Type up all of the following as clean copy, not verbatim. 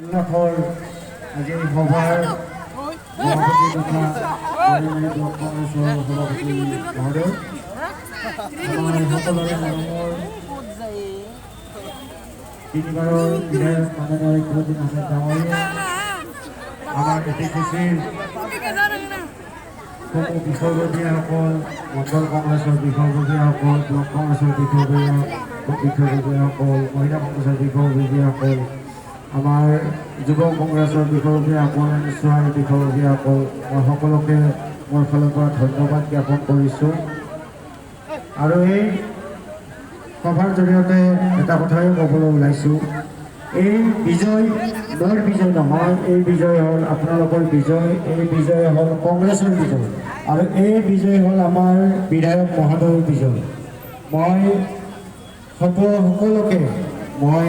উল্লাসৰ আজি সভাৰ সভাপতি তথা ব্লক কংগ্ৰেছৰ সভাপতি মহোদয়, আমাৰ সকলোৰে মৰমৰ তিনিবাৰৰ বিধায়ক মাননীয় ইকবালুদ্দিন আহমেদ ডাঙৰীয়া, আমাৰ এটিচিচিৰ সমূহ বিষয়ববীয়াসকল, মণ্ডল কংগ্ৰেছৰ বিষয়ববীয়াসকল, ব্লক কংগ্ৰেছৰ বিষয়ববীয়াসকল, মহিলা কংগ্ৰেছৰ বিষয়ববীয়াসকল, আমাৰ যুৱ কংগ্ৰেছৰ বিষয়ববীয়াসকল, নিশ্চয় বিষয়ববীয়াসকল, মই সকলোকে মোৰ ফালৰ পৰা ধন্যবাদ জ্ঞাপন কৰিছোঁ। আৰু এই সভাৰ জৰিয়তে এটা কথাই ক'বলৈ ওলাইছোঁ, এই বিজয় মোৰ বিজয় নহয়, এই বিজয় হ'ল আপোনালোকৰ বিজয়, এই বিজয় হ'ল কংগ্ৰেছৰ বিজয়, আৰু এই বিজয় হ'ল আমাৰ বিধায়ক মহোদয়ৰ বিজয়। মই সকলোকে মই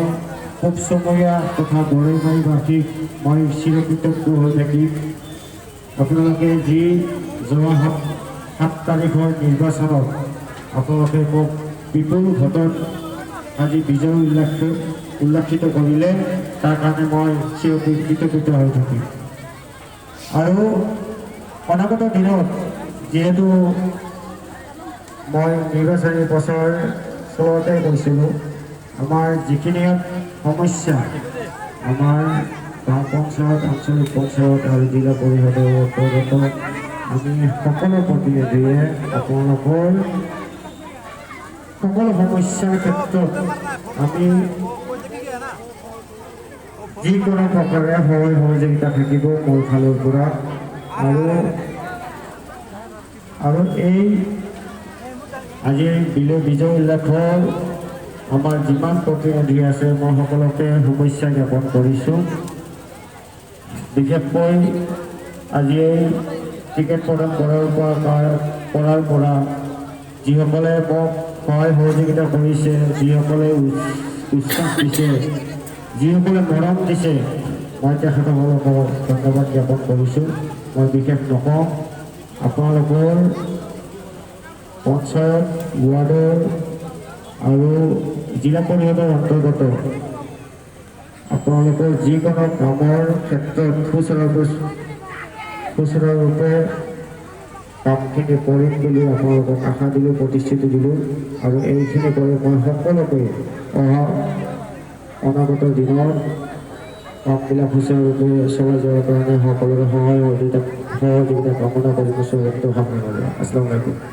পূব চমৰীয়া তথা বৰৈমাৰীবাসীক মই চিৰকৃতজ্ঞ হৈ থাকিম। আপোনালোকে যি যোৱা 7 তাৰিখৰ নিৰ্বাচনত আপোনালোকে মোক বিপুল ভোটত আজি বিজয় উল্লাসিত কৰিলে, তাৰ কাৰণে মই চিৰকৃতজ্ঞ হৈ থাকিম। আৰু অনাগত দিনত যিহেতু মই নিৰ্বাচনী বছৰ চলতে কৈছিলোঁ, আমাৰ যিখিনি সমস্যা আমাৰ গাঁও পঞ্চায়ত, আঞ্চলিক পঞ্চায়ত আৰু জিলা পৰিষদৰ অন্তৰ্গত আমি সকলো প্ৰতিনিধিয়ে আপোনালোকৰ সকলো সমস্যাৰ ক্ষেত্ৰত আমি যিকোনো প্ৰকাৰে সহায় সহযোগিতা থাকিব মোৰ ফালৰ পৰা। আৰু এই আজিৰ বিজয় উল্লাসৰ আমাৰ যিমান প্ৰতিনিধি আছে মই সকলোকে শুভেচ্ছা জ্ঞাপন কৰিছোঁ। বিশেষকৈ আজি এই টিকেট প্ৰদান কৰাৰ পৰা যিসকলে মোক সহায় সহযোগিতা কৰিছে, যিসকলে উৎসাহ দিছে, যিসকলে মৰম দিছে, মই তেখেতসকলক ধন্যবাদ জ্ঞাপন কৰিছোঁ। মই বিশেষ নকওঁ, আপোনালোকৰ পঞ্চায়ত, ৱাৰ্ডৰ আৰু জিলা পৰিষদৰ অন্তৰ্গত আপোনালোকৰ যিকোনো কামৰ ক্ষেত্ৰত সুচাৰুৰূপে কামখিনি কৰিম বুলি আপোনালোকক আশা দিলোঁ, প্ৰতিশ্ৰুতি দিলোঁ। আৰু এইখিনি কৰি মই সকলোকে অনাগত দিনত কামবিলাক সুচাৰুৰূপে চলাই যোৱাৰ কাৰণে সকলোৰে সহায় সহযোগিতা কামনা কৰি আছোঁ। আসসালামু আলাইকুম।